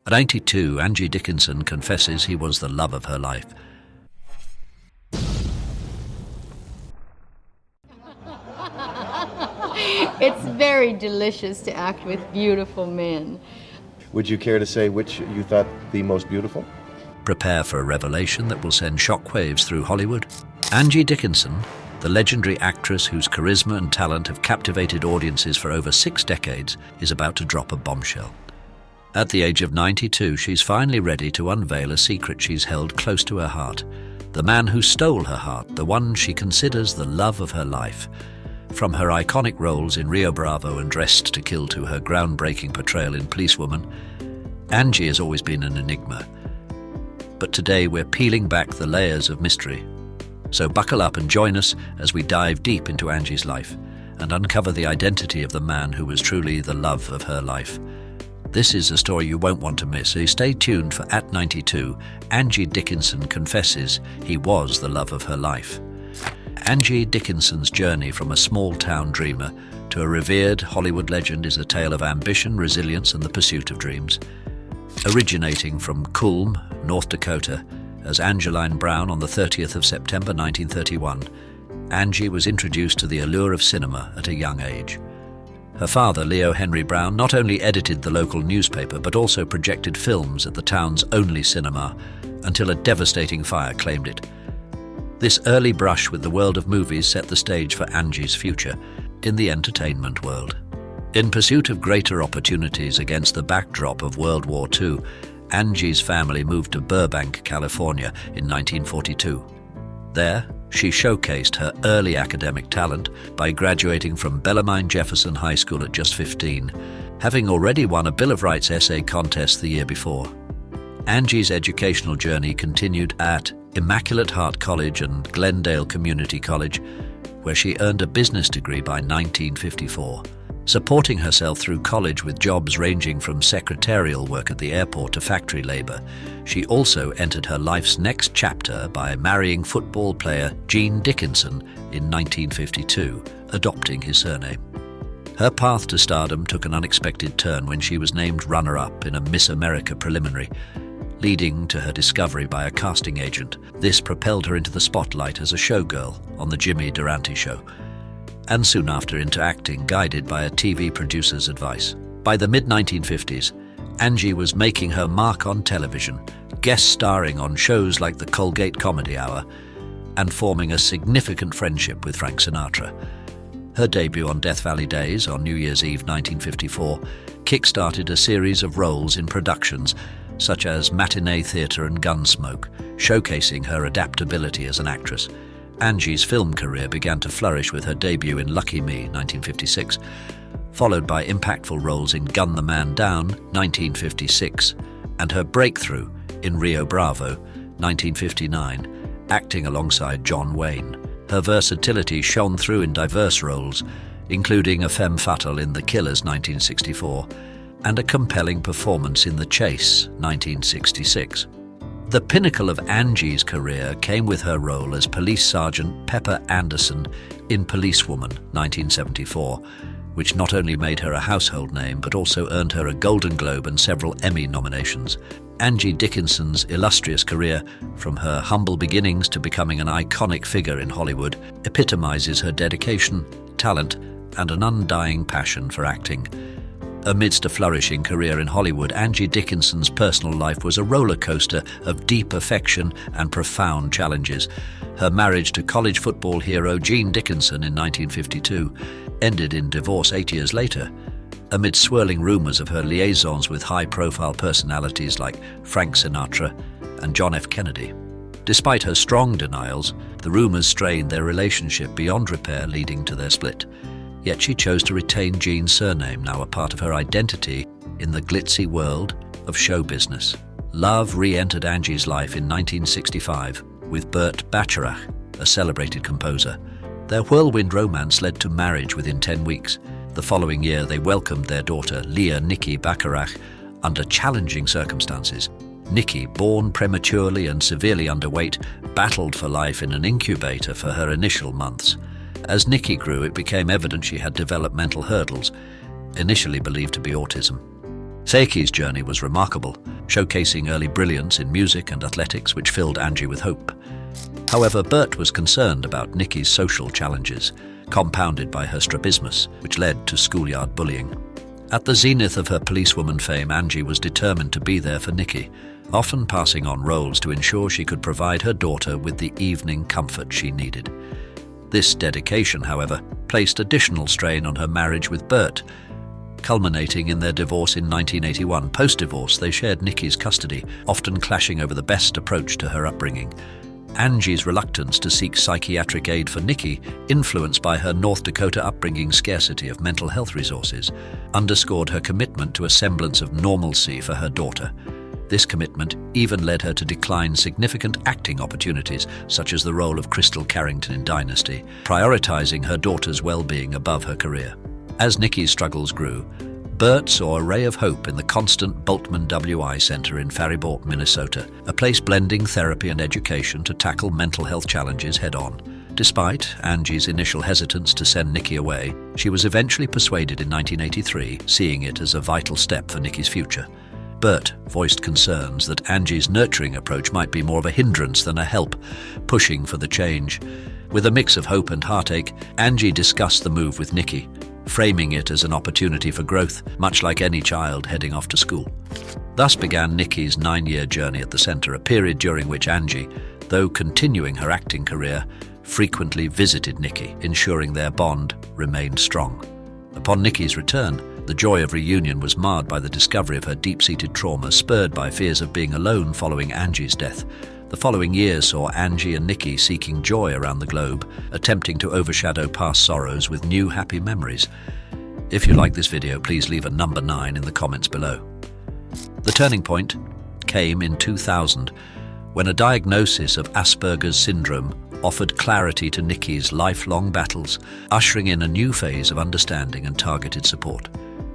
At 92, Angie Dickinson confesses he was the love of her life. It's very delicious to act with beautiful men. Would you care to say which you thought the most beautiful? Prepare for a revelation that will send shockwaves through Hollywood. Angie Dickinson, the legendary actress whose charisma and talent have captivated audiences for over 6 decades, is about to drop a bombshell. At the age of 92, she's finally ready to unveil a secret she's held close to her heart. The man who stole her heart, the one she considers the love of her life. From her iconic roles in Rio Bravo and Dressed to Kill to her groundbreaking portrayal in Policewoman, Angie has always been an enigma. But today we're peeling back the layers of mystery. So buckle up and join us as we dive deep into Angie's life and uncover the identity of the man who was truly the love of her life. This is a story you won't want to miss, so stay tuned for At 92, Angie Dickinson confesses he was the love of her life. Angie Dickinson's journey from a small-town dreamer to a revered Hollywood legend is a tale of ambition, resilience, and the pursuit of dreams. Originating from Culm, North Dakota, as Angeline Brown on the 30th of September 1931, Angie was introduced to the allure of cinema at a young age. Her father, Leo Henry Brown, not only edited the local newspaper but also projected films at the town's only cinema until a devastating fire claimed it. This early brush with the world of movies set the stage for Angie's future in the entertainment world. In pursuit of greater opportunities against the backdrop of World War II, Angie's family moved to Burbank, California in 1942. There, she showcased her early academic talent by graduating from Bellarmine Jefferson High School at just 15, having already won a Bill of Rights essay contest the year before. Angie's educational journey continued at Immaculate Heart College and Glendale Community College, where she earned a business degree by 1954. Supporting herself through college with jobs ranging from secretarial work at the airport to factory labor, she also entered her life's next chapter by marrying football player Gene Dickinson in 1952, adopting his surname. Her path to stardom took an unexpected turn when she was named runner-up in a Miss America preliminary, leading to her discovery by a casting agent. This propelled her into the spotlight as a showgirl on The Jimmy Durante Show, and soon after into acting, guided by a TV producer's advice. By the mid-1950s, Angie was making her mark on television, guest starring on shows like the Colgate Comedy Hour, and forming a significant friendship with Frank Sinatra. Her debut on Death Valley Days on New Year's Eve 1954 kick-started a series of roles in productions such as Matinee Theatre and Gunsmoke, showcasing her adaptability as an actress. Angie's film career began to flourish with her debut in Lucky Me, 1956, followed by impactful roles in Gun the Man Down, 1956, and her breakthrough in Rio Bravo, 1959, acting alongside John Wayne. Her versatility shone through in diverse roles, including a femme fatale in The Killers, 1964, and a compelling performance in The Chase, 1966. The pinnacle of Angie's career came with her role as Police Sergeant Pepper Anderson in Policewoman, 1974, which not only made her a household name but also earned her a Golden Globe and several Emmy nominations. Angie Dickinson's illustrious career, from her humble beginnings to becoming an iconic figure in Hollywood, epitomizes her dedication, talent, and an undying passion for acting. Amidst a flourishing career in Hollywood, Angie Dickinson's personal life was a roller coaster of deep affection and profound challenges. Her marriage to college football hero Gene Dickinson in 1952 ended in divorce 8 years later, amid swirling rumors of her liaisons with high-profile personalities like Frank Sinatra and John F. Kennedy. Despite her strong denials, the rumors strained their relationship beyond repair, leading to their split. Yet she chose to retain Gene's surname, now a part of her identity in the glitzy world of show business. Love re-entered Angie's life in 1965 with Burt Bacharach, a celebrated composer. Their whirlwind romance led to marriage within 10 weeks. The following year, they welcomed their daughter, Leah Nikki Bacharach, under challenging circumstances. Nikki, born prematurely and severely underweight, battled for life in an incubator for her initial months. As Nikki grew, it became evident she had developmental hurdles, initially believed to be autism. Seiki's journey was remarkable, showcasing early brilliance in music and athletics which filled Angie with hope. However, Bert was concerned about Nikki's social challenges, compounded by her strabismus, which led to schoolyard bullying. At the zenith of her policewoman fame, Angie was determined to be there for Nikki, often passing on roles to ensure she could provide her daughter with the evening comfort she needed. This dedication, however, placed additional strain on her marriage with Bert, culminating in their divorce in 1981. Post-divorce, they shared Nikki's custody, often clashing over the best approach to her upbringing. Angie's reluctance to seek psychiatric aid for Nikki, influenced by her North Dakota upbringing's scarcity of mental health resources, underscored her commitment to a semblance of normalcy for her daughter. This commitment even led her to decline significant acting opportunities, such as the role of Crystal Carrington in Dynasty, prioritizing her daughter's well-being above her career. As Nikki's struggles grew, Bert saw a ray of hope in the Constant Bultman WI Center in Faribault, Minnesota, a place blending therapy and education to tackle mental health challenges head-on. Despite Angie's initial hesitance to send Nikki away, she was eventually persuaded in 1983, seeing it as a vital step for Nikki's future. Bert voiced concerns that Angie's nurturing approach might be more of a hindrance than a help, pushing for the change. With a mix of hope and heartache, Angie discussed the move with Nikki, framing it as an opportunity for growth, much like any child heading off to school. Thus began Nikki's 9-year journey at the center, a period during which Angie, though continuing her acting career, frequently visited Nikki, ensuring their bond remained strong. Upon Nikki's return, the joy of reunion was marred by the discovery of her deep-seated trauma, spurred by fears of being alone following Angie's death. The following year saw Angie and Nikki seeking joy around the globe, attempting to overshadow past sorrows with new happy memories. If you like this video, please leave a number 9 in the comments below. The turning point came in 2000, when a diagnosis of Asperger's syndrome offered clarity to Nikki's lifelong battles, ushering in a new phase of understanding and targeted support.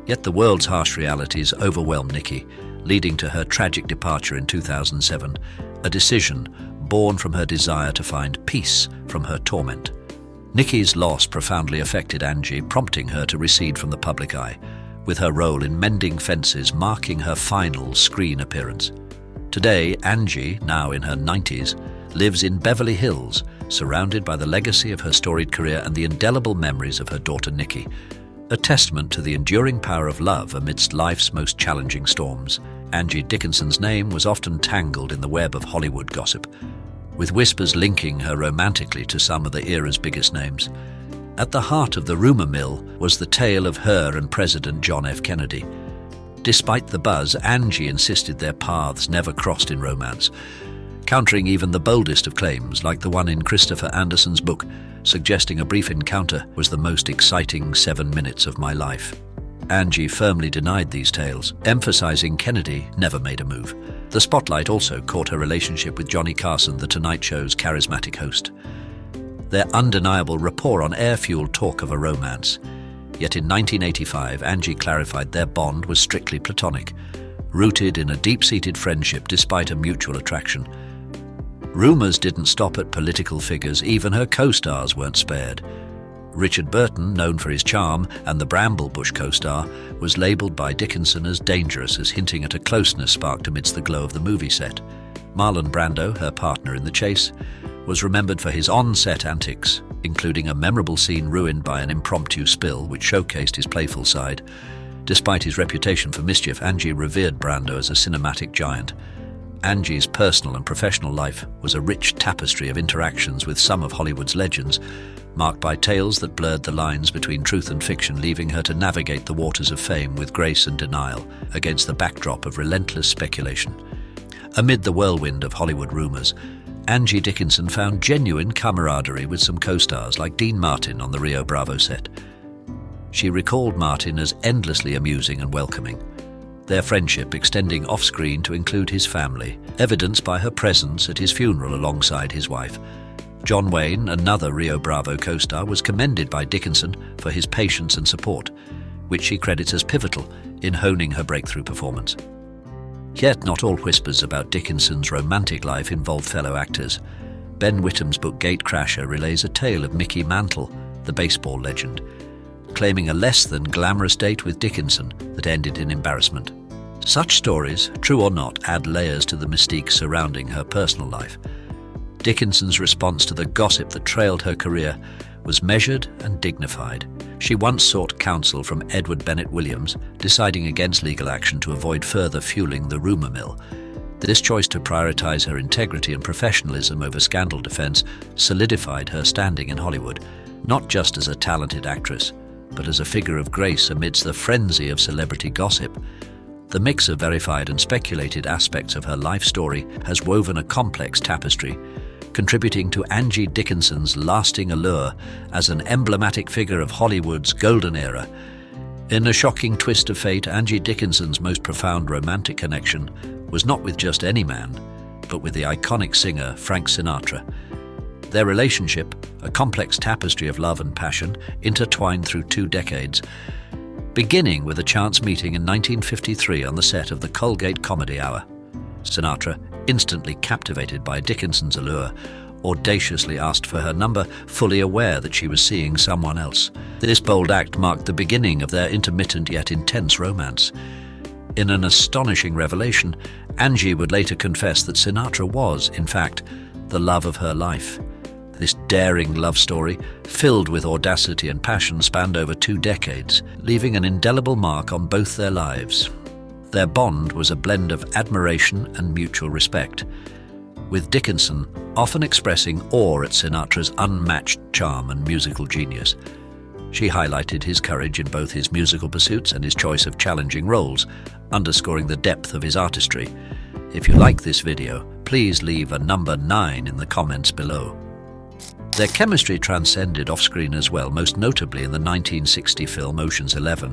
Yet the world's harsh realities overwhelmed Nikki, leading to her tragic departure in 2007, a decision born from her desire to find peace from her torment. Nikki's loss profoundly affected Angie, prompting her to recede from the public eye, with her role in Mending Fences marking her final screen appearance. Today, Angie, now in her 90s, lives in Beverly Hills, surrounded by the legacy of her storied career and the indelible memories of her daughter Nikki, a testament to the enduring power of love amidst life's most challenging storms. Angie Dickinson's name was often tangled in the web of Hollywood gossip, with whispers linking her romantically to some of the era's biggest names. At the heart of the rumor mill was the tale of her and President John F. Kennedy. Despite the buzz, Angie insisted their paths never crossed in romance, countering even the boldest of claims, like the one in Christopher Anderson's book, suggesting a brief encounter was the most exciting 7 minutes of my life. Angie firmly denied these tales, emphasizing Kennedy never made a move. The spotlight also caught her relationship with Johnny Carson, The Tonight Show's charismatic host. Their undeniable rapport on air fueled talk of a romance. Yet in 1985, Angie clarified their bond was strictly platonic, rooted in a deep-seated friendship despite a mutual attraction. Rumors didn't stop at political figures, even her co-stars weren't spared. Richard Burton, known for his charm, and the Bramblebush co-star, was labelled by Dickinson as dangerous, as hinting at a closeness sparked amidst the glow of the movie set. Marlon Brando, her partner in the chase, was remembered for his on-set antics, including a memorable scene ruined by an impromptu spill which showcased his playful side. Despite his reputation for mischief, Angie revered Brando as a cinematic giant. Angie's personal and professional life was a rich tapestry of interactions with some of Hollywood's legends, marked by tales that blurred the lines between truth and fiction, leaving her to navigate the waters of fame with grace and denial against the backdrop of relentless speculation. Amid the whirlwind of Hollywood rumors, Angie Dickinson found genuine camaraderie with some co-stars like Dean Martin on the Rio Bravo set. She recalled Martin as endlessly amusing and welcoming, their friendship extending off-screen to include his family, evidenced by her presence at his funeral alongside his wife. John Wayne, another Rio Bravo co-star, was commended by Dickinson for his patience and support, which she credits as pivotal in honing her breakthrough performance. Yet not all whispers about Dickinson's romantic life involve fellow actors. Ben Whittam's book Gatecrasher relays a tale of Mickey Mantle, the baseball legend, claiming a less than glamorous date with Dickinson that ended in embarrassment. Such stories, true or not, add layers to the mystique surrounding her personal life. Dickinson's response to the gossip that trailed her career was measured and dignified. She once sought counsel from Edward Bennett Williams, deciding against legal action to avoid further fueling the rumor mill. This choice to prioritize her integrity and professionalism over scandal defense solidified her standing in Hollywood, not just as a talented actress, but as a figure of grace amidst the frenzy of celebrity gossip. The mix of verified and speculated aspects of her life story has woven a complex tapestry, contributing to Angie Dickinson's lasting allure as an emblematic figure of Hollywood's golden era. In a shocking twist of fate, Angie Dickinson's most profound romantic connection was not with just any man, but with the iconic singer Frank Sinatra. Their relationship, a complex tapestry of love and passion, intertwined through 2 decades, beginning with a chance meeting in 1953 on the set of the Colgate Comedy Hour. Sinatra, instantly captivated by Dickinson's allure, audaciously asked for her number, fully aware that she was seeing someone else. This bold act marked the beginning of their intermittent yet intense romance. In an astonishing revelation, Angie would later confess that Sinatra was, in fact, the love of her life. This daring love story, filled with audacity and passion, spanned over 2 decades, leaving an indelible mark on both their lives. Their bond was a blend of admiration and mutual respect, with Dickinson often expressing awe at Sinatra's unmatched charm and musical genius. She highlighted his courage in both his musical pursuits and his choice of challenging roles, underscoring the depth of his artistry. If you like this video, please leave a number 9 in the comments below. Their chemistry transcended off-screen as well, most notably in the 1960 film Ocean's 11,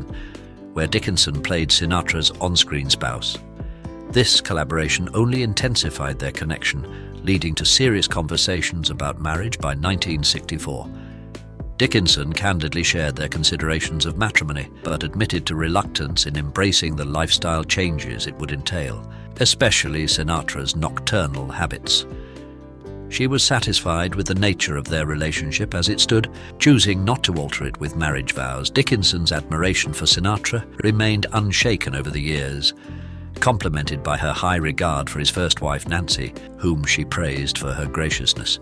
where Dickinson played Sinatra's on-screen spouse. This collaboration only intensified their connection, leading to serious conversations about marriage by 1964. Dickinson candidly shared their considerations of matrimony, but admitted to reluctance in embracing the lifestyle changes it would entail, especially Sinatra's nocturnal habits. She was satisfied with the nature of their relationship as it stood, choosing not to alter it with marriage vows. Dickinson's admiration for Sinatra remained unshaken over the years, complemented by her high regard for his first wife, Nancy, whom she praised for her graciousness.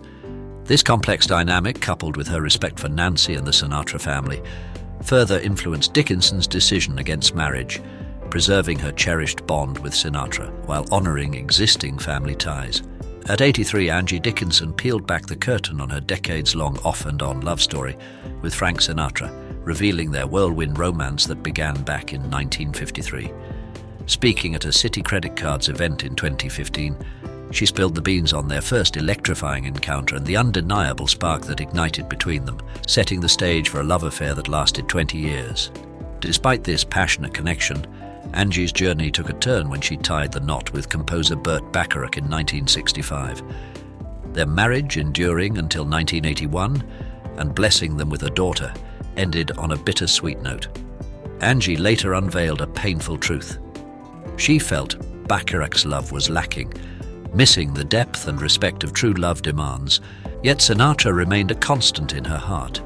This complex dynamic, coupled with her respect for Nancy and the Sinatra family, further influenced Dickinson's decision against marriage, preserving her cherished bond with Sinatra while honoring existing family ties. At 83, Angie Dickinson peeled back the curtain on her decades-long off-and-on love story with Frank Sinatra, revealing their whirlwind romance that began back in 1953. Speaking at a Citi Credit Cards event in 2015, she spilled the beans on their first electrifying encounter and the undeniable spark that ignited between them, setting the stage for a love affair that lasted 20 years. Despite this passionate connection, Angie's journey took a turn when she tied the knot with composer Burt Bacharach in 1965. Their marriage, enduring until 1981 and blessing them with a daughter, ended on a bittersweet note. Angie later unveiled a painful truth. She felt Bacharach's love was lacking, missing the depth and respect of true love demands, yet Sinatra remained a constant in her heart.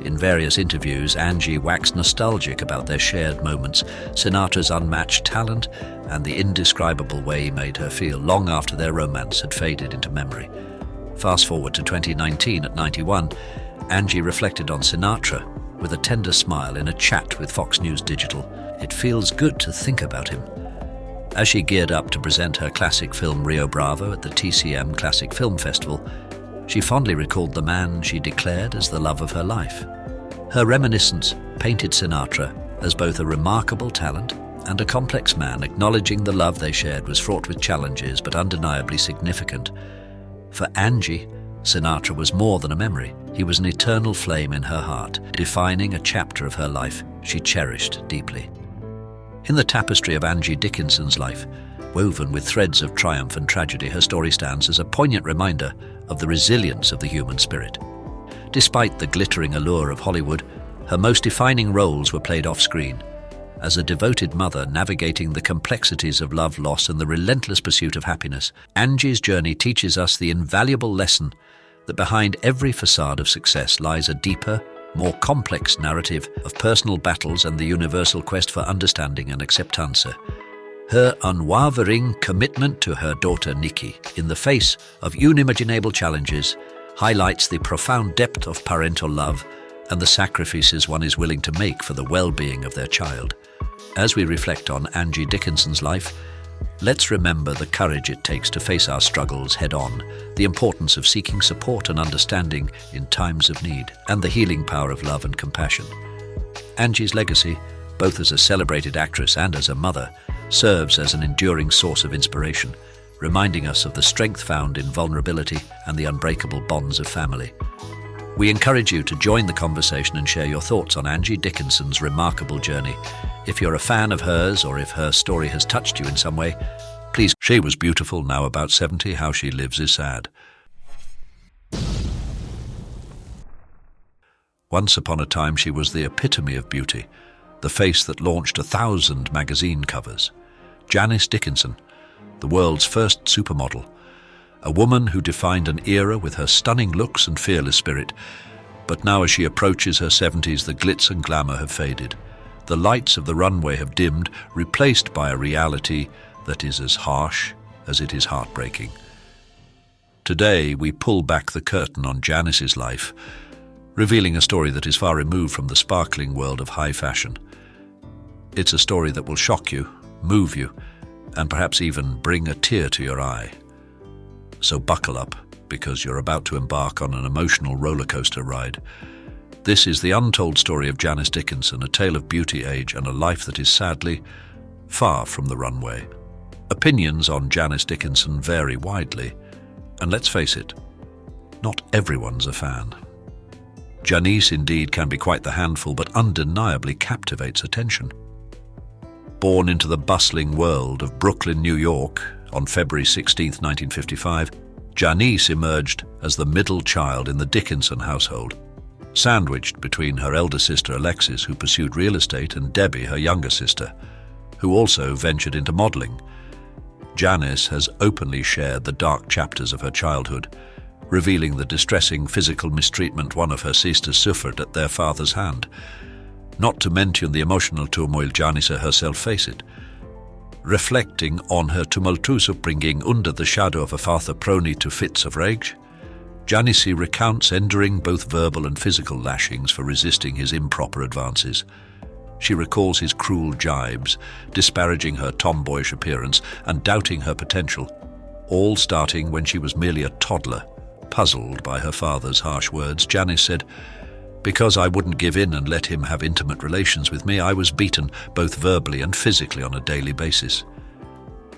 In various interviews, Angie waxed nostalgic about their shared moments, Sinatra's unmatched talent, and the indescribable way he made her feel long after their romance had faded into memory. Fast forward to 2019 at 91, Angie reflected on Sinatra with a tender smile in a chat with Fox News Digital. "It feels good to think about him." As she geared up to present her classic film Rio Bravo at the TCM Classic Film Festival, she fondly recalled the man she declared as the love of her life. Her reminiscence painted Sinatra as both a remarkable talent and a complex man, acknowledging the love they shared was fraught with challenges but undeniably significant. For Angie, Sinatra was more than a memory. He was an eternal flame in her heart, defining a chapter of her life she cherished deeply. In the tapestry of Angie Dickinson's life, woven with threads of triumph and tragedy, her story stands as a poignant reminder of the resilience of the human spirit. Despite the glittering allure of Hollywood, her most defining roles were played off-screen. As a devoted mother navigating the complexities of love, loss, and the relentless pursuit of happiness, Angie's journey teaches us the invaluable lesson that behind every facade of success lies a deeper, more complex narrative of personal battles and the universal quest for understanding and acceptance. Her unwavering commitment to her daughter Nikki in the face of unimaginable challenges highlights the profound depth of parental love and the sacrifices one is willing to make for the well-being of their child. As we reflect on Angie Dickinson's life, let's remember the courage it takes to face our struggles head-on, the importance of seeking support and understanding in times of need, and the healing power of love and compassion. Angie's legacy, both as a celebrated actress and as a mother, serves as an enduring source of inspiration, reminding us of the strength found in vulnerability and the unbreakable bonds of family. We encourage you to join the conversation and share your thoughts on Angie Dickinson's remarkable journey. If you're a fan of hers or if her story has touched you in some way, please. She was beautiful, now about 70. How she lives is sad. Once upon a time, she was the epitome of beauty, the face that launched 1,000 magazine covers. Janice Dickinson, the world's first supermodel, a woman who defined an era with her stunning looks and fearless spirit. But now as she approaches her 70s, the glitz and glamour have faded. The lights of the runway have dimmed, replaced by a reality that is as harsh as it is heartbreaking. Today, we pull back the curtain on Janice's life, revealing a story that is far removed from the sparkling world of high fashion. It's a story that will shock you, move you, and perhaps even bring a tear to your eye. So buckle up, because you're about to embark on an emotional roller coaster ride. This is the untold story of Janice Dickinson, a tale of beauty, age, and a life that is sadly far from the runway. Opinions on Janice Dickinson vary widely, and let's face it, not everyone's a fan. Janice indeed can be quite the handful, but undeniably captivates attention. Born into the bustling world of Brooklyn, New York, on February 16, 1955, Janice emerged as the middle child in the Dickinson household, sandwiched between her elder sister Alexis, who pursued real estate, and Debbie, her younger sister, who also ventured into modeling. Janice has openly shared the dark chapters of her childhood, revealing the distressing physical mistreatment one of her sisters suffered at their father's hand, not to mention the emotional turmoil Janice herself faced. Reflecting on her tumultuous upbringing under the shadow of a father prone to fits of rage, Janice recounts enduring both verbal and physical lashings for resisting his improper advances. She recalls his cruel jibes, disparaging her tomboyish appearance and doubting her potential, all starting when she was merely a toddler. Puzzled by her father's harsh words, Janice said, "Because I wouldn't give in and let him have intimate relations with me, I was beaten both verbally and physically on a daily basis.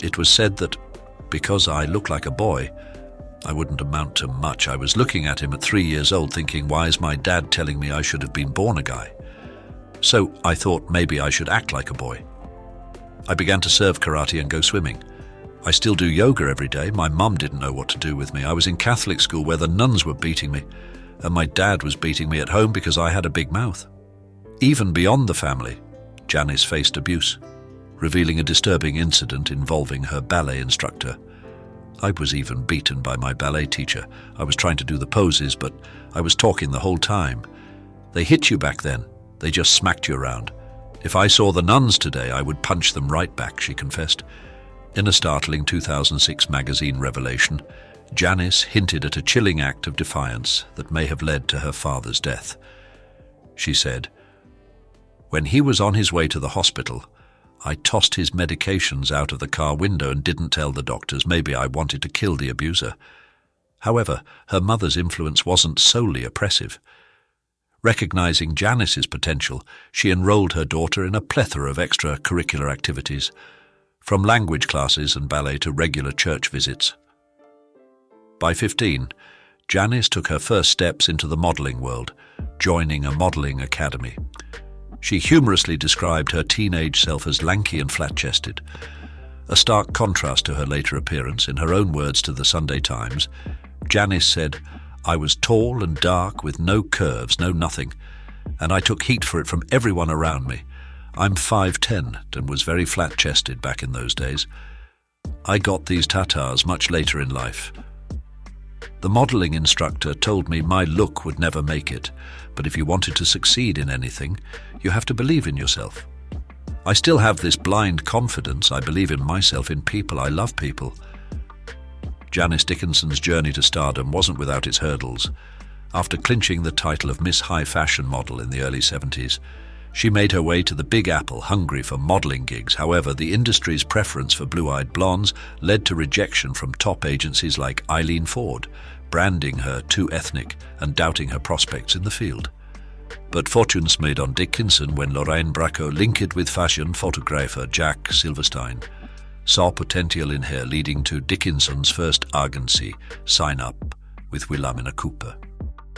It was said that because I looked like a boy, I wouldn't amount to much. I was looking at him at 3 years old thinking, why is my dad telling me I should have been born a guy? So I thought maybe I should act like a boy. I began to serve karate and go swimming. I still do yoga every day. My mum didn't know what to do with me. I was in Catholic school where the nuns were beating me, and my dad was beating me at home because I had a big mouth." Even beyond the family, Janice faced abuse, revealing a disturbing incident involving her ballet instructor. "I was even beaten by my ballet teacher. I was trying to do the poses, but I was talking the whole time. They hit you back then. They just smacked you around. If I saw the nuns today, I would punch them right back," she confessed. In a startling 2006 magazine revelation, Janice hinted at a chilling act of defiance that may have led to her father's death. She said, "When he was on his way to the hospital, I tossed his medications out of the car window and didn't tell the doctors. Maybe I wanted to kill the abuser." However, her mother's influence wasn't solely oppressive. Recognizing Janice's potential, she enrolled her daughter in a plethora of extracurricular activities, from language classes and ballet to regular church visits. By 15, Janice took her first steps into the modeling world, joining a modeling academy. She humorously described her teenage self as lanky and flat-chested, a stark contrast to her later appearance. In her own words to the Sunday Times, Janice said, "I was tall and dark with no curves, no nothing, and I took heat for it from everyone around me. I'm 5'10" and was very flat-chested back in those days. I got these tatas much later in life. The modeling instructor told me my look would never make it, but if you wanted to succeed in anything, you have to believe in yourself. I still have this blind confidence. I believe in myself, in people. I love people. Janice Dickinson's journey to stardom wasn't without its hurdles. After clinching the title of Miss High Fashion model in the early 70s, she made her way to the Big Apple, hungry for modeling gigs. However, the industry's preference for blue-eyed blondes led to rejection from top agencies like Eileen Ford, branding her too ethnic and doubting her prospects in the field. But fortune smiled on Dickinson when Lorraine Bracco, linked with fashion photographer Jack Silverstein, saw potential in her, leading to Dickinson's first agency sign-up with Wilhelmina Cooper.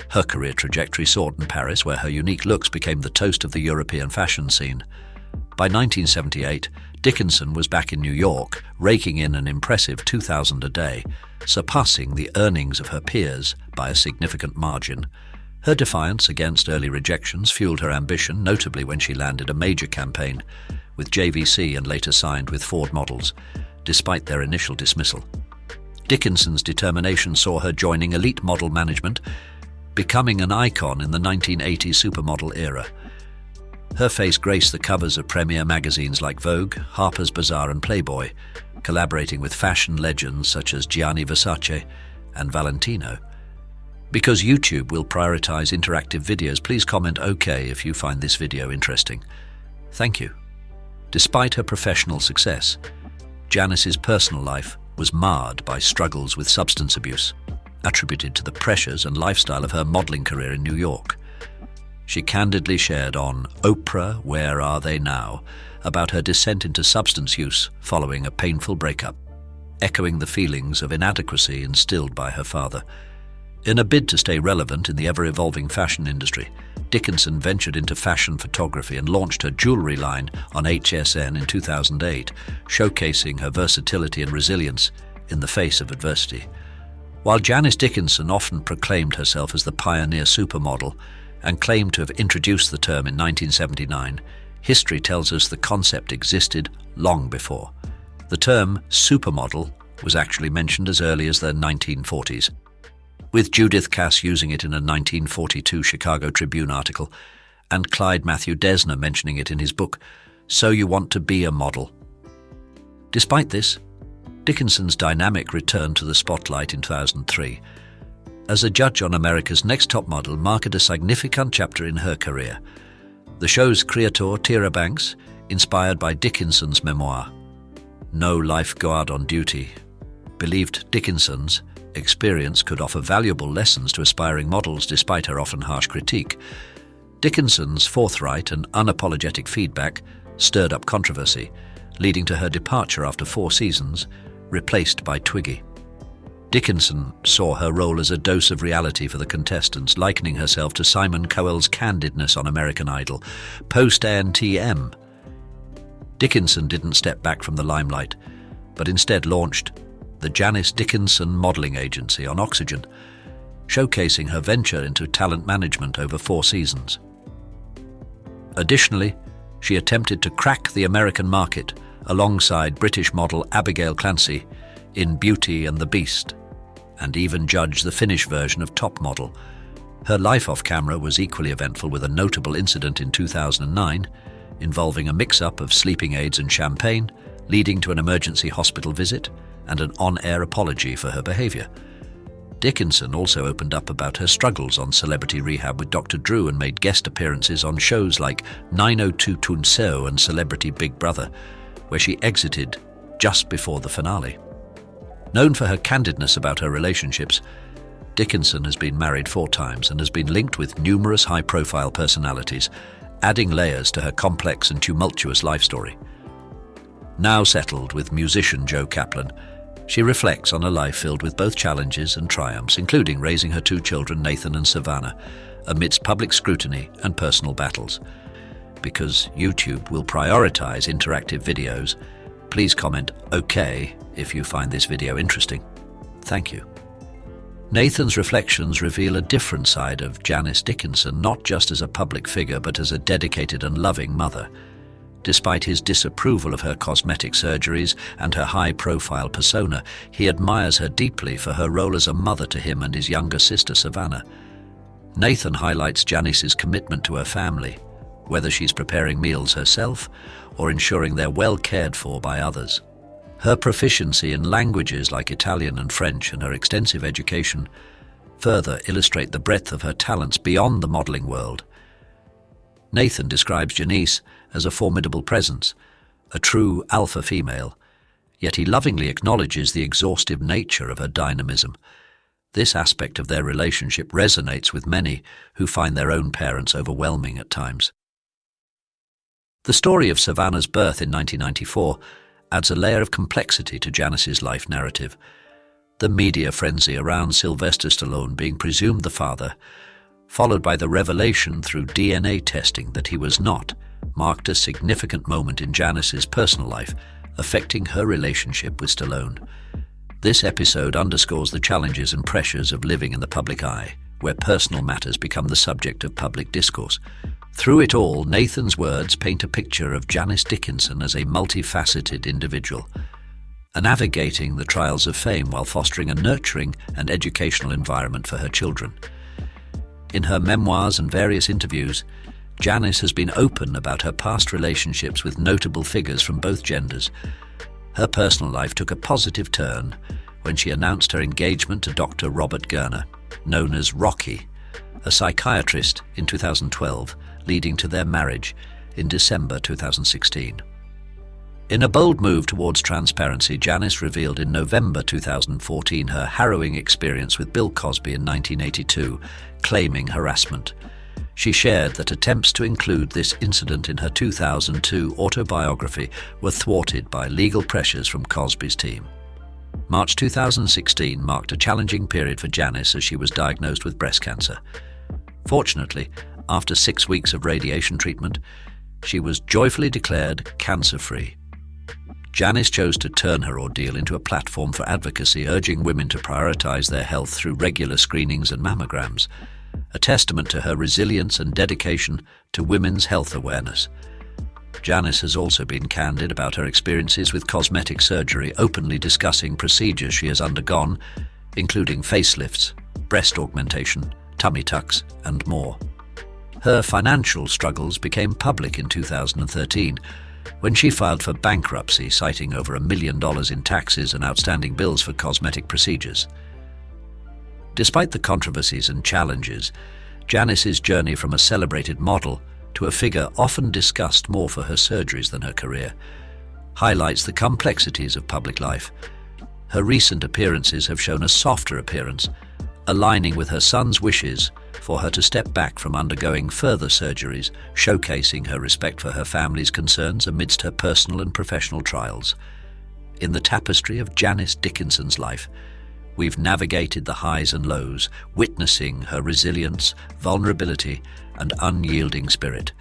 Her career trajectory soared in Paris, where her unique looks became the toast of the European fashion scene. By 1978, Dickinson was back in New York, raking in an impressive $2,000 a day, surpassing the earnings of her peers by a significant margin. Her defiance against early rejections fueled her ambition, notably when she landed a major campaign with JVC and later signed with Ford models, despite their initial dismissal. Dickinson's determination saw her joining elite model management, becoming an icon in the 1980s supermodel era. Her face graced the covers of premier magazines like Vogue, Harper's Bazaar and Playboy, collaborating with fashion legends such as Gianni Versace and Valentino. Because YouTube will prioritize interactive videos, please comment OK if you find this video interesting. Thank you. Despite her professional success, Janice's personal life was marred by struggles with substance abuse, attributed to the pressures and lifestyle of her modeling career in New York. She candidly shared on Oprah, Where Are They Now?, about her descent into substance use following a painful breakup, echoing the feelings of inadequacy instilled by her father. In a bid to stay relevant in the ever-evolving fashion industry, Dickinson ventured into fashion photography and launched her jewelry line on HSN in 2008, showcasing her versatility and resilience in the face of adversity. While Janice Dickinson often proclaimed herself as the pioneer supermodel and claimed to have introduced the term in 1979, history tells us the concept existed long before. The term supermodel was actually mentioned as early as the 1940s, with Judith Cass using it in a 1942 Chicago Tribune article, and Clyde Matthew Desner mentioning it in his book, So You Want to Be a Model. Despite this, Dickinson's dynamic returned to the spotlight in 2003. As a judge on America's Next Top Model marked a significant chapter in her career. The show's creator, Tyra Banks, inspired by Dickinson's memoir, No Lifeguard on Duty, believed Dickinson's experience could offer valuable lessons to aspiring models despite her often harsh critique. Dickinson's forthright and unapologetic feedback stirred up controversy, leading to her departure after 4 seasons, replaced by Twiggy. Dickinson saw her role as a dose of reality for the contestants, likening herself to Simon Cowell's candidness on American Idol, post-ANTM. Dickinson didn't step back from the limelight, but instead launched the Janice Dickinson Modeling Agency on Oxygen, showcasing her venture into talent management over 4 seasons. Additionally, she attempted to crack the American market alongside British model Abigail Clancy in Beauty and the Beast, and even judged the Finnish version of Top Model. Her life off camera was equally eventful, with a notable incident in 2009 involving a mix-up of sleeping aids and champagne, leading to an emergency hospital visit and an on-air apology for her behavior. Dickinson also opened up about her struggles on Celebrity Rehab with Dr. Drew and made guest appearances on shows like 902 Tunseo and Celebrity Big Brother, where she exited just before the finale. Known for her candidness about her relationships, Dickinson has been married 4 times and has been linked with numerous high-profile personalities, adding layers to her complex and tumultuous life story. Now settled with musician Joe Kaplan, she reflects on a life filled with both challenges and triumphs, including raising her 2 children, Nathan and Savannah, amidst public scrutiny and personal battles. Because YouTube will prioritize interactive videos, please comment OK if you find this video interesting. Thank you. Nathan's reflections reveal a different side of Janice Dickinson, not just as a public figure but as a dedicated and loving mother. Despite his disapproval of her cosmetic surgeries and her high-profile persona, he admires her deeply for her role as a mother to him and his younger sister Savannah. Nathan highlights Janice's commitment to her family, whether she's preparing meals herself or ensuring they're well cared for by others. Her proficiency in languages like Italian and French and her extensive education further illustrate the breadth of her talents beyond the modeling world. Nathan describes Janice as a formidable presence, a true alpha female, yet he lovingly acknowledges the exhaustive nature of her dynamism. This aspect of their relationship resonates with many who find their own parents overwhelming at times. The story of Savannah's birth in 1994 adds a layer of complexity to Janice's life narrative. The media frenzy around Sylvester Stallone being presumed the father, followed by the revelation through DNA testing that he was not, marked a significant moment in Janice's personal life, affecting her relationship with Stallone. This episode underscores the challenges and pressures of living in the public eye, where personal matters become the subject of public discourse. Through it all, Nathan's words paint a picture of Janice Dickinson as a multifaceted individual, navigating the trials of fame while fostering a nurturing and educational environment for her children. In her memoirs and various interviews, Janice has been open about her past relationships with notable figures from both genders. Her personal life took a positive turn when she announced her engagement to Dr. Robert Gerner, known as Rocky, a psychiatrist, in 2012, leading to their marriage in December 2016. In a bold move towards transparency, Janice revealed in November 2014 her harrowing experience with Bill Cosby in 1982, claiming harassment. She shared that attempts to include this incident in her 2002 autobiography were thwarted by legal pressures from Cosby's team. March 2016 marked a challenging period for Janice as she was diagnosed with breast cancer. Fortunately, after 6 weeks of radiation treatment, she was joyfully declared cancer-free. Janice chose to turn her ordeal into a platform for advocacy, urging women to prioritize their health through regular screenings and mammograms, a testament to her resilience and dedication to women's health awareness. Janice has also been candid about her experiences with cosmetic surgery, openly discussing procedures she has undergone, including facelifts, breast augmentation, tummy tucks, and more. Her financial struggles became public in 2013, when she filed for bankruptcy, citing over $1 million in taxes and outstanding bills for cosmetic procedures. Despite the controversies and challenges, Janice's journey from a celebrated model to a figure often discussed more for her surgeries than her career highlights the complexities of public life. Her recent appearances have shown a softer appearance, aligning with her son's wishes for her to step back from undergoing further surgeries, showcasing her respect for her family's concerns amidst her personal and professional trials. In the tapestry of Janice Dickinson's life, we've navigated the highs and lows, witnessing her resilience, vulnerability, and unyielding spirit.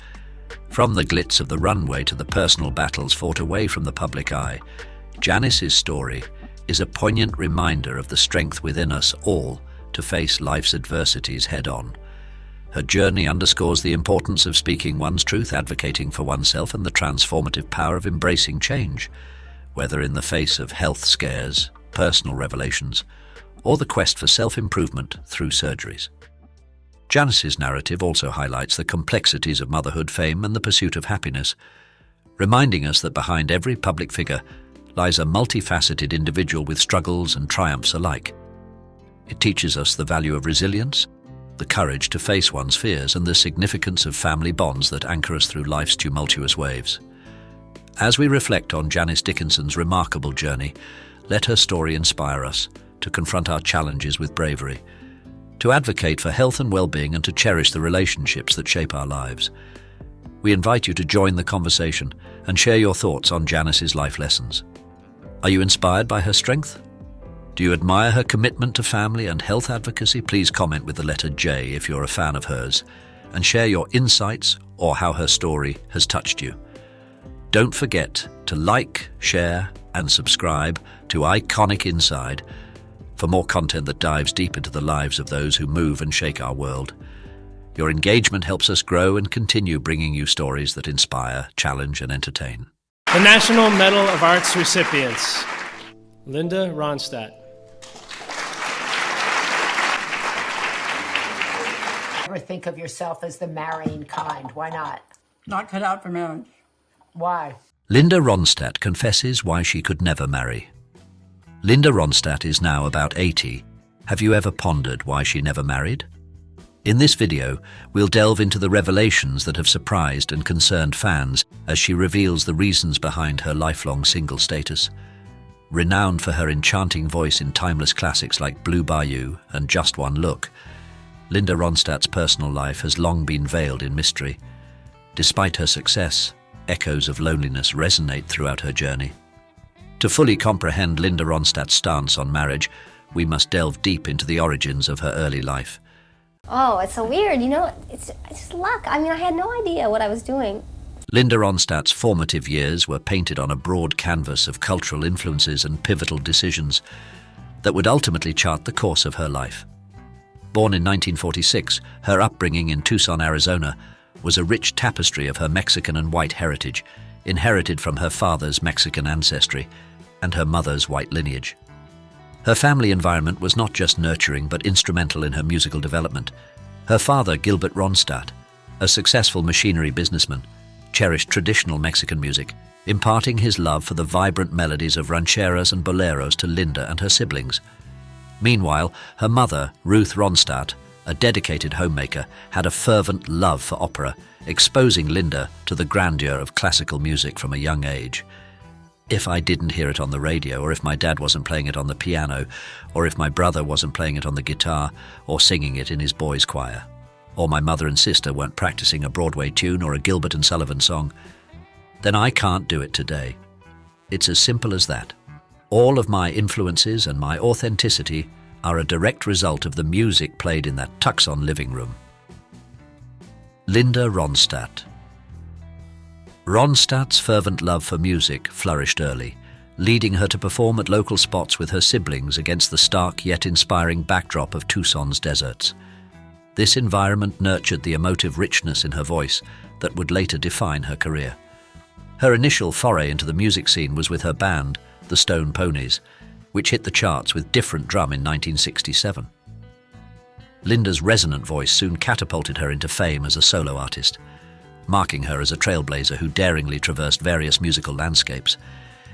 From the glitz of the runway to the personal battles fought away from the public eye, Janice's story is a poignant reminder of the strength within us all to face life's adversities head-on. Her journey underscores the importance of speaking one's truth, advocating for oneself, and the transformative power of embracing change, whether in the face of health scares, personal revelations, or the quest for self-improvement through surgeries. Janice's narrative also highlights the complexities of motherhood, fame, and the pursuit of happiness, reminding us that behind every public figure lies a multifaceted individual with struggles and triumphs alike. It teaches us the value of resilience, the courage to face one's fears, and the significance of family bonds that anchor us through life's tumultuous waves. As we reflect on Janice Dickinson's remarkable journey, let her story inspire us to confront our challenges with bravery, to advocate for health and well-being, and to cherish the relationships that shape our lives. We invite you to join the conversation and share your thoughts on Janice's life lessons. Are you inspired by her strength? Do you admire her commitment to family and health advocacy? Please comment with the letter J if you're a fan of hers, and share your insights or how her story has touched you. Don't forget to like, share, and subscribe to Iconic for more content that dives deep into the lives of those who move and shake our world. Your engagement helps us grow and continue bringing you stories that inspire, challenge, and entertain. The National Medal of Arts recipients: Linda Ronstadt. Never think of yourself as the marrying kind. Why not? Not cut out for marriage. Why? Linda Ronstadt confesses why she could never marry. Linda Ronstadt is now about 80. Have you ever pondered why she never married? In this video, we'll delve into the revelations that have surprised and concerned fans as she reveals the reasons behind her lifelong single status. Renowned for her enchanting voice in timeless classics like Blue Bayou and Just One Look, Linda Ronstadt's personal life has long been veiled in mystery. Despite her success, echoes of loneliness resonate throughout her journey. To fully comprehend Linda Ronstadt's stance on marriage, we must delve deep into the origins of her early life. Oh, it's so weird, it's just luck. I had no idea what I was doing. Linda Ronstadt's formative years were painted on a broad canvas of cultural influences and pivotal decisions that would ultimately chart the course of her life. Born in 1946, her upbringing in Tucson, Arizona, was a rich tapestry of her Mexican and white heritage, inherited from her father's Mexican ancestry and her mother's white lineage. Her family environment was not just nurturing but instrumental in her musical development. Her father, Gilbert Ronstadt, a successful machinery businessman, cherished traditional Mexican music, imparting his love for the vibrant melodies of rancheras and boleros to Linda and her siblings. Meanwhile, her mother, Ruth Ronstadt, a dedicated homemaker, had a fervent love for opera, exposing Linda to the grandeur of classical music from a young age. If I didn't hear it on the radio, or if my dad wasn't playing it on the piano, or if my brother wasn't playing it on the guitar or singing it in his boys' choir, or my mother and sister weren't practicing a Broadway tune or a Gilbert and Sullivan song, then I can't do it today. It's as simple as that. All of my influences and my authenticity are a direct result of the music played in that Tucson living room. Linda Ronstadt. Ronstadt's fervent love for music flourished early, leading her to perform at local spots with her siblings against the stark yet inspiring backdrop of Tucson's deserts. This environment nurtured the emotive richness in her voice that would later define her career. Her initial foray into the music scene was with her band, the Stone Ponies, which hit the charts with Different Drum in 1967. Linda's resonant voice soon catapulted her into fame as a solo artist, marking her as a trailblazer who daringly traversed various musical landscapes.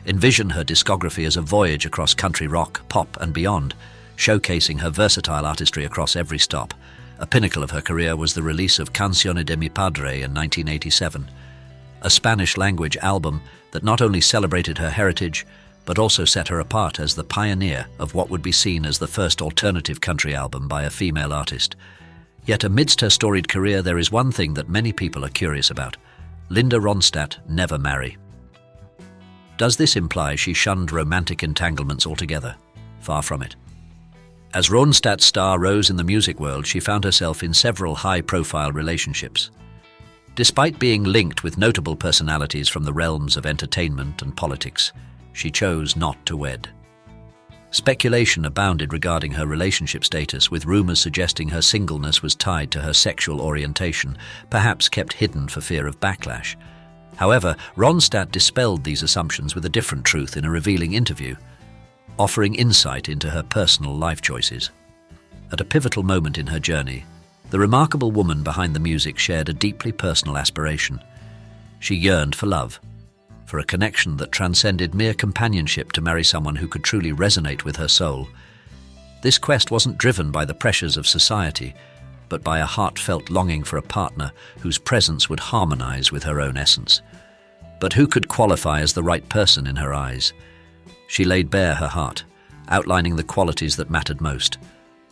Envision her discography as a voyage across country rock, pop, and beyond, showcasing her versatile artistry across every stop. A pinnacle of her career was the release of Canciones de mi Padre in 1987, a Spanish-language album that not only celebrated her heritage, but also set her apart as the pioneer of what would be seen as the first alternative country album by a female artist. Yet amidst her storied career, there is one thing that many people are curious about. Linda Ronstadt never married. Does this imply she shunned romantic entanglements altogether? Far from it. As Ronstadt's star rose in the music world, she found herself in several high-profile relationships. Despite being linked with notable personalities from the realms of entertainment and politics, she chose not to wed. Speculation abounded regarding her relationship status, with rumors suggesting her singleness was tied to her sexual orientation, perhaps kept hidden for fear of backlash. However, Ronstadt dispelled these assumptions with a different truth in a revealing interview, offering insight into her personal life choices. At a pivotal moment in her journey, the remarkable woman behind the music shared a deeply personal aspiration. She yearned for love, for a connection that transcended mere companionship, to marry someone who could truly resonate with her soul. This quest wasn't driven by the pressures of society, but by a heartfelt longing for a partner whose presence would harmonize with her own essence. But who could qualify as the right person in her eyes? She laid bare her heart, outlining the qualities that mattered most: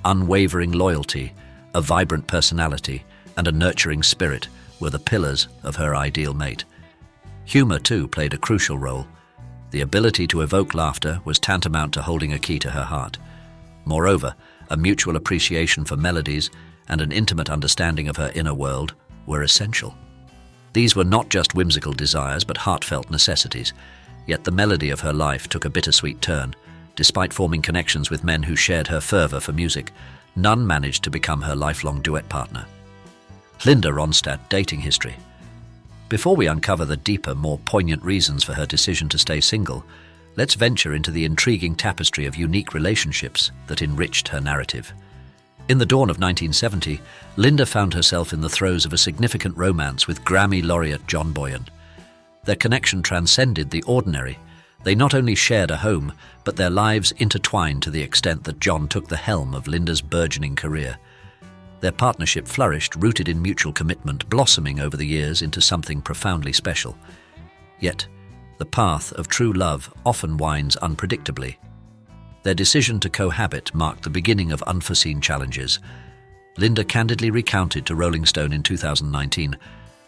unwavering loyalty, a vibrant personality, and a nurturing spirit were the pillars of her ideal mate. Humor, too, played a crucial role. The ability to evoke laughter was tantamount to holding a key to her heart. Moreover, a mutual appreciation for melodies and an intimate understanding of her inner world were essential. These were not just whimsical desires, but heartfelt necessities. Yet the melody of her life took a bittersweet turn. Despite forming connections with men who shared her fervor for music, none managed to become her lifelong duet partner. Linda Ronstadt dating history. Before we uncover the deeper, more poignant reasons for her decision to stay single, let's venture into the intriguing tapestry of unique relationships that enriched her narrative. In the dawn of 1970, Linda found herself in the throes of a significant romance with Grammy laureate John Boyan. Their connection transcended the ordinary. They not only shared a home, but their lives intertwined to the extent that John took the helm of Linda's burgeoning career. Their partnership flourished, rooted in mutual commitment, blossoming over the years into something profoundly special. Yet, the path of true love often winds unpredictably. Their decision to cohabit marked the beginning of unforeseen challenges. Linda candidly recounted to Rolling Stone in 2019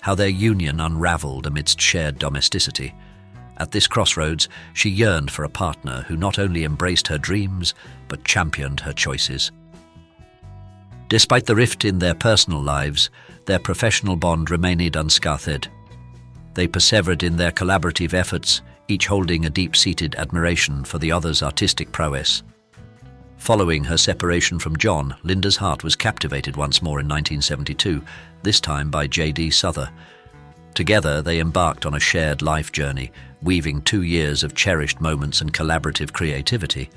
how their union unraveled amidst shared domesticity. At this crossroads, she yearned for a partner who not only embraced her dreams, but championed her choices. Despite the rift in their personal lives, their professional bond remained unscathed. They persevered in their collaborative efforts, each holding a deep-seated admiration for the other's artistic prowess. Following her separation from John, Linda's heart was captivated once more in 1972, this time by J.D. Souther. Together, they embarked on a shared life journey, weaving 2 years of cherished moments and collaborative creativity.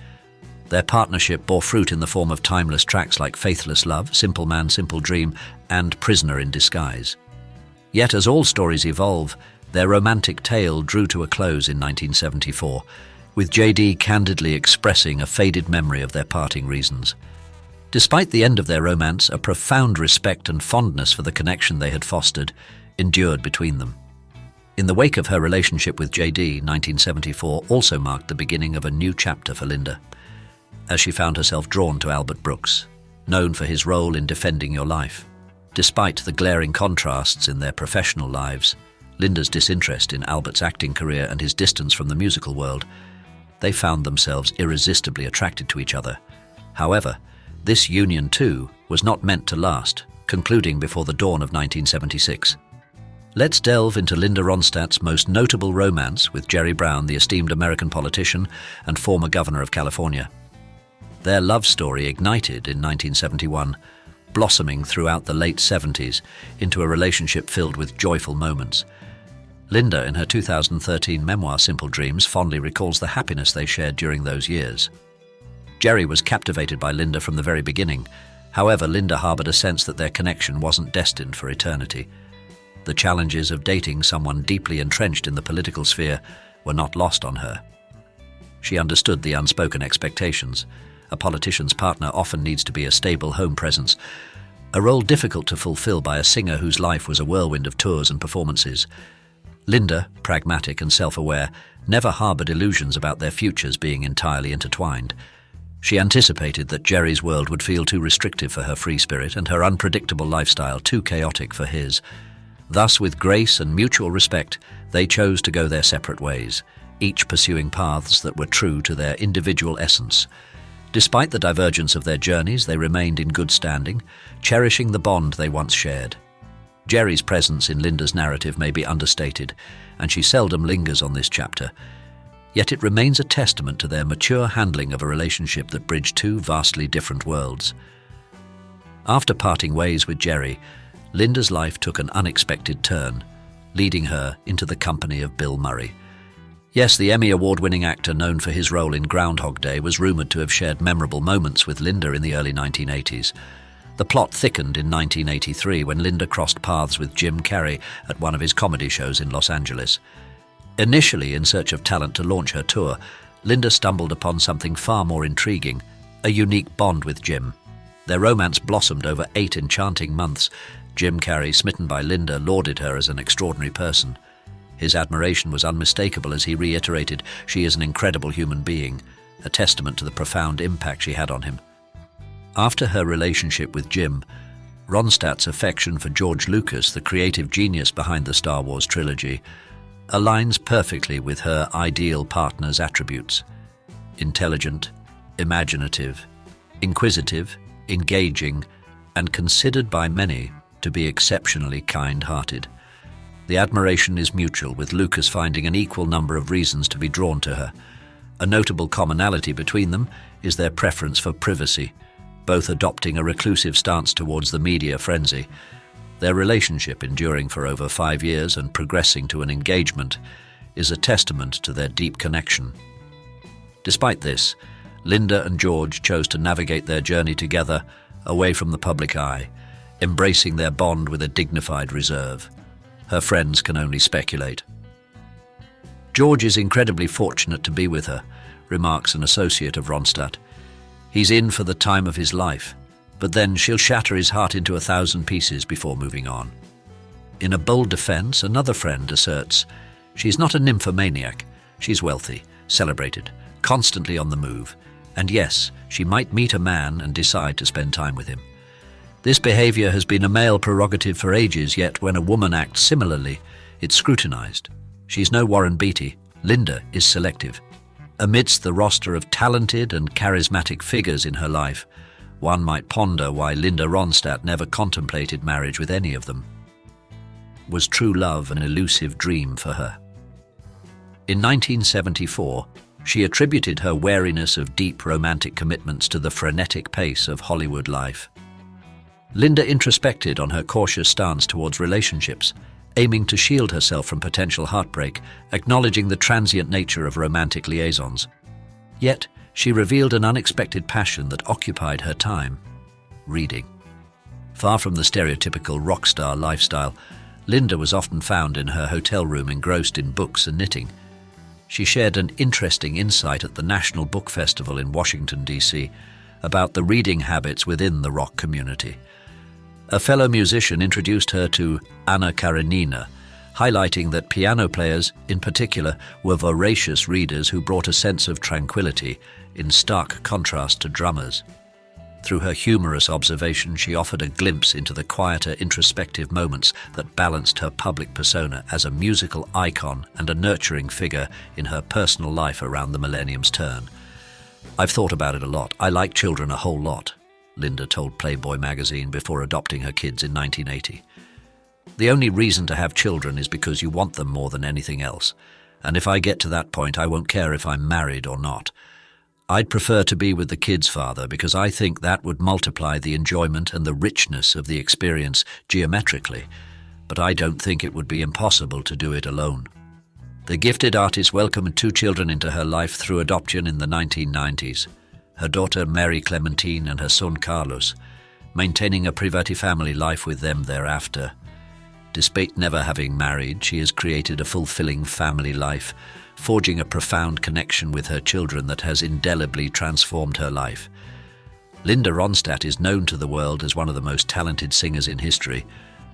Their partnership bore fruit in the form of timeless tracks like Faithless Love, Simple Man, Simple Dream, and Prisoner in Disguise. Yet, as all stories evolve, their romantic tale drew to a close in 1974, with J.D. candidly expressing a faded memory of their parting reasons. Despite the end of their romance, a profound respect and fondness for the connection they had fostered endured between them. In the wake of her relationship with J.D., 1974 also marked the beginning of a new chapter for Linda, as she found herself drawn to Albert Brooks, known for his role in Defending Your Life. Despite the glaring contrasts in their professional lives, Linda's disinterest in Albert's acting career and his distance from the musical world, they found themselves irresistibly attracted to each other. However, this union too was not meant to last, concluding before the dawn of 1976. Let's delve into Linda Ronstadt's most notable romance with Jerry Brown, the esteemed American politician and former governor of California. Their love story ignited in 1971, blossoming throughout the late 70s into a relationship filled with joyful moments. Linda, in her 2013 memoir Simple Dreams, fondly recalls the happiness they shared during those years. Jerry was captivated by Linda from the very beginning. However, Linda harbored a sense that their connection wasn't destined for eternity. The challenges of dating someone deeply entrenched in the political sphere were not lost on her. She understood the unspoken expectations. A politician's partner often needs to be a stable home presence, a role difficult to fulfill by a singer whose life was a whirlwind of tours and performances. Linda, pragmatic and self-aware, never harbored illusions about their futures being entirely intertwined. She anticipated that Jerry's world would feel too restrictive for her free spirit and her unpredictable lifestyle too chaotic for his. Thus, with grace and mutual respect, they chose to go their separate ways, each pursuing paths that were true to their individual essence. Despite the divergence of their journeys, they remained in good standing, cherishing the bond they once shared. Jerry's presence in Linda's narrative may be understated, and she seldom lingers on this chapter. Yet it remains a testament to their mature handling of a relationship that bridged two vastly different worlds. After parting ways with Jerry, Linda's life took an unexpected turn, leading her into the company of Bill Murray. Yes, the Emmy Award-winning actor known for his role in Groundhog Day was rumored to have shared memorable moments with Linda in the early 1980s. The plot thickened in 1983 when Linda crossed paths with Jim Carrey at one of his comedy shows in Los Angeles. Initially in search of talent to launch her tour, Linda stumbled upon something far more intriguing, a unique bond with Jim. Their romance blossomed over 8 enchanting months. Jim Carrey, smitten by Linda, lauded her as an extraordinary person. His admiration was unmistakable as he reiterated, "She is an incredible human being," a testament to the profound impact she had on him. After her relationship with Jim, Ronstadt's affection for George Lucas, the creative genius behind the Star Wars trilogy, aligns perfectly with her ideal partner's attributes: intelligent, imaginative, inquisitive, engaging, and considered by many to be exceptionally kind-hearted. The admiration is mutual, with Lucas finding an equal number of reasons to be drawn to her. A notable commonality between them is their preference for privacy, both adopting a reclusive stance towards the media frenzy. Their relationship, enduring for over 5 years and progressing to an engagement, is a testament to their deep connection. Despite this, Linda and George chose to navigate their journey together, away from the public eye, embracing their bond with a dignified reserve. Her friends can only speculate. George is incredibly fortunate to be with her, remarks an associate of Ronstadt. He's in for the time of his life, but then she'll shatter his heart into 1,000 pieces before moving on. In a bold defense, another friend asserts, she's not a nymphomaniac. She's wealthy, celebrated, constantly on the move, and yes, she might meet a man and decide to spend time with him. This behavior has been a male prerogative for ages, yet when a woman acts similarly, it's scrutinized. She's no Warren Beatty. Linda is selective. Amidst the roster of talented and charismatic figures in her life, one might ponder why Linda Ronstadt never contemplated marriage with any of them. Was true love an elusive dream for her? In 1974, she attributed her wariness of deep romantic commitments to the frenetic pace of Hollywood life. Linda introspected on her cautious stance towards relationships, aiming to shield herself from potential heartbreak, acknowledging the transient nature of romantic liaisons. Yet, she revealed an unexpected passion that occupied her time: reading. Far from the stereotypical rock star lifestyle, Linda was often found in her hotel room engrossed in books and knitting. She shared an interesting insight at the National Book Festival in Washington, D.C., about the reading habits within the rock community. A fellow musician introduced her to Anna Karenina, highlighting that piano players, in particular, were voracious readers who brought a sense of tranquility, in stark contrast to drummers. Through her humorous observation, she offered a glimpse into the quieter, introspective moments that balanced her public persona as a musical icon and a nurturing figure in her personal life around the millennium's turn. "I've thought about it a lot. I like children a whole lot," Linda told Playboy magazine before adopting her kids in 1980. "The only reason to have children is because you want them more than anything else. And if I get to that point, I won't care if I'm married or not. I'd prefer to be with the kid's father because I think that would multiply the enjoyment and the richness of the experience geometrically, but I don't think it would be impossible to do it alone." The gifted artist welcomed 2 children into her life through adoption in the 1990s, her daughter Mary Clementine and her son Carlos, maintaining a private family life with them thereafter. Despite never having married, she has created a fulfilling family life, forging a profound connection with her children that has indelibly transformed her life. Linda Ronstadt is known to the world as one of the most talented singers in history,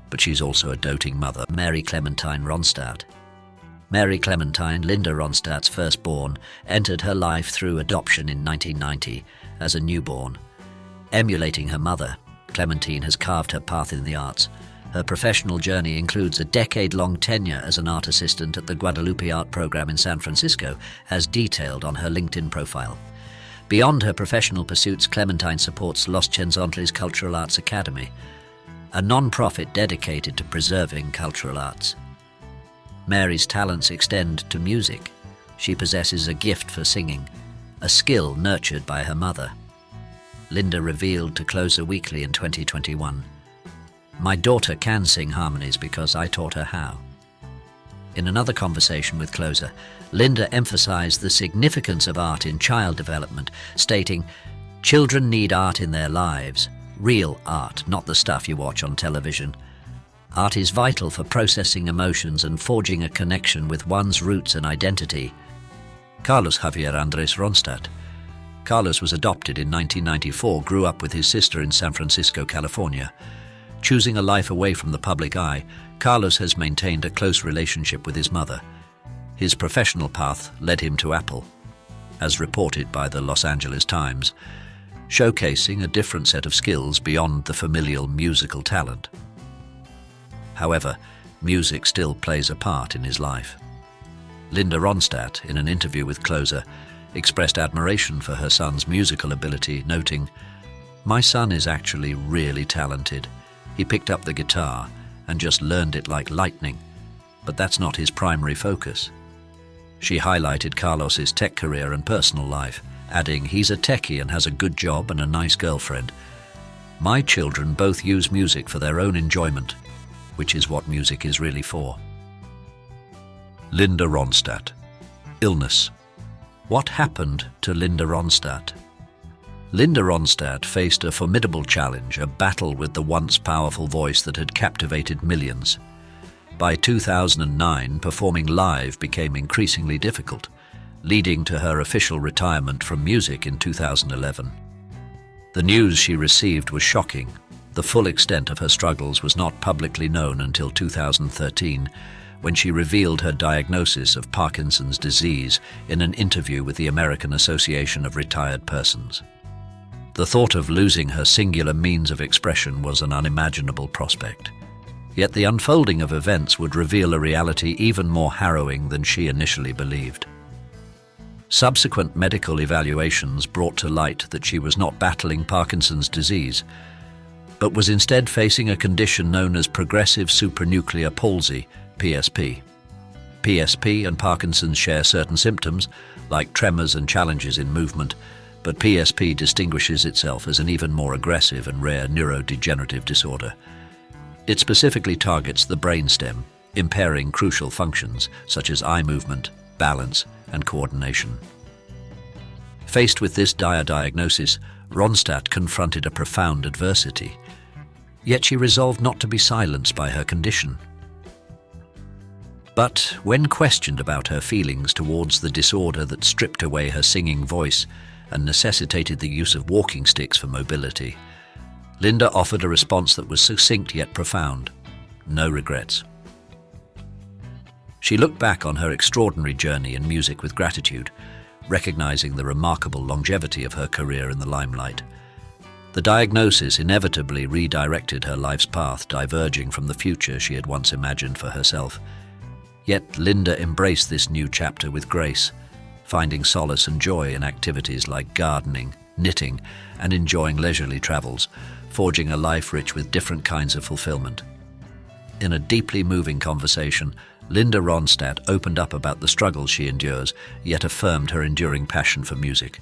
but she's also a doting mother. Mary Clementine Ronstadt. Mary Clementine, Linda Ronstadt's firstborn, entered her life through adoption in 1990 as a newborn. Emulating her mother, Clementine has carved her path in the arts. Her professional journey includes a decade-long tenure as an art assistant at the Guadalupe Art Program in San Francisco, as detailed on her LinkedIn profile. Beyond her professional pursuits, Clementine supports Los Chenzontles Cultural Arts Academy, a non-profit dedicated to preserving cultural arts. Mary's talents extend to music. She possesses a gift for singing, a skill nurtured by her mother. Linda revealed to Closer Weekly in 2021, "My daughter can sing harmonies because I taught her how." In another conversation with Closer, Linda emphasized the significance of art in child development, stating, "Children need art in their lives, real art, not the stuff you watch on television. Art is vital for processing emotions and forging a connection with one's roots and identity." Carlos Javier Andres Ronstadt. Carlos was adopted in 1994, grew up with his sister in San Francisco, California. Choosing a life away from the public eye, Carlos has maintained a close relationship with his mother. His professional path led him to Apple, as reported by the Los Angeles Times, showcasing a different set of skills beyond the familial musical talent. However, music still plays a part in his life. Linda Ronstadt, in an interview with Closer, expressed admiration for her son's musical ability, noting, "My son is actually really talented. He picked up the guitar and just learned it like lightning, but that's not his primary focus." She highlighted Carlos's tech career and personal life, adding, "He's a techie and has a good job and a nice girlfriend. My children both use music for their own enjoyment, which is what music is really for." Linda Ronstadt. Illness. What happened to Linda Ronstadt? Linda Ronstadt faced a formidable challenge, a battle with the once powerful voice that had captivated millions. By 2009, performing live became increasingly difficult, leading to her official retirement from music in 2011. The news she received was shocking. The full extent of her struggles was not publicly known until 2013, when she revealed her diagnosis of Parkinson's disease in an interview with the American Association of Retired Persons. The thought of losing her singular means of expression was an unimaginable prospect. Yet the unfolding of events would reveal a reality even more harrowing than she initially believed. Subsequent medical evaluations brought to light that she was not battling Parkinson's disease, but was instead facing a condition known as progressive supranuclear palsy, PSP. PSP and Parkinson's share certain symptoms, like tremors and challenges in movement, but PSP distinguishes itself as an even more aggressive and rare neurodegenerative disorder. It specifically targets the brainstem, impairing crucial functions such as eye movement, balance, and coordination. Faced with this dire diagnosis, Ronstadt confronted a profound adversity. Yet she resolved not to be silenced by her condition. But when questioned about her feelings towards the disorder that stripped away her singing voice and necessitated the use of walking sticks for mobility, Linda offered a response that was succinct yet profound: no regrets. She looked back on her extraordinary journey in music with gratitude, recognizing the remarkable longevity of her career in the limelight. The diagnosis inevitably redirected her life's path, diverging from the future she had once imagined for herself. Yet Linda embraced this new chapter with grace, finding solace and joy in activities like gardening, knitting, and enjoying leisurely travels, forging a life rich with different kinds of fulfillment. In a deeply moving conversation, Linda Ronstadt opened up about the struggles she endures, yet affirmed her enduring passion for music.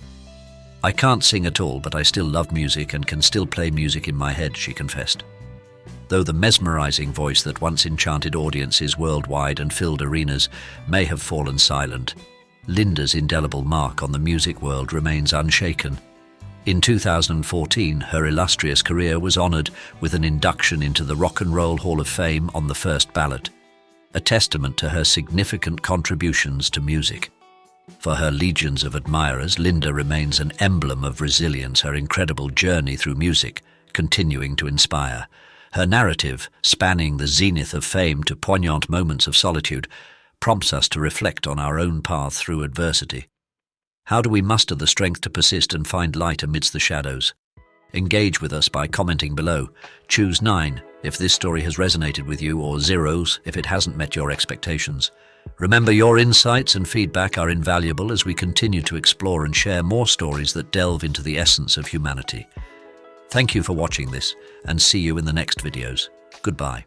"I can't sing at all, but I still love music and can still play music in my head," she confessed. Though the mesmerizing voice that once enchanted audiences worldwide and filled arenas may have fallen silent, Linda's indelible mark on the music world remains unshaken. In 2014, her illustrious career was honored with an induction into the Rock and Roll Hall of Fame on the first ballot, a testament to her significant contributions to music. For her legions of admirers, Linda remains an emblem of resilience, her incredible journey through music continuing to inspire. Her narrative, spanning the zenith of fame to poignant moments of solitude, prompts us to reflect on our own path through adversity. How do we muster the strength to persist and find light amidst the shadows? Engage with us by commenting below. Choose 9 if this story has resonated with you, or 0s if it hasn't met your expectations. Remember, your insights and feedback are invaluable as we continue to explore and share more stories that delve into the essence of humanity. Thank you for watching this, and see you in the next videos. Goodbye.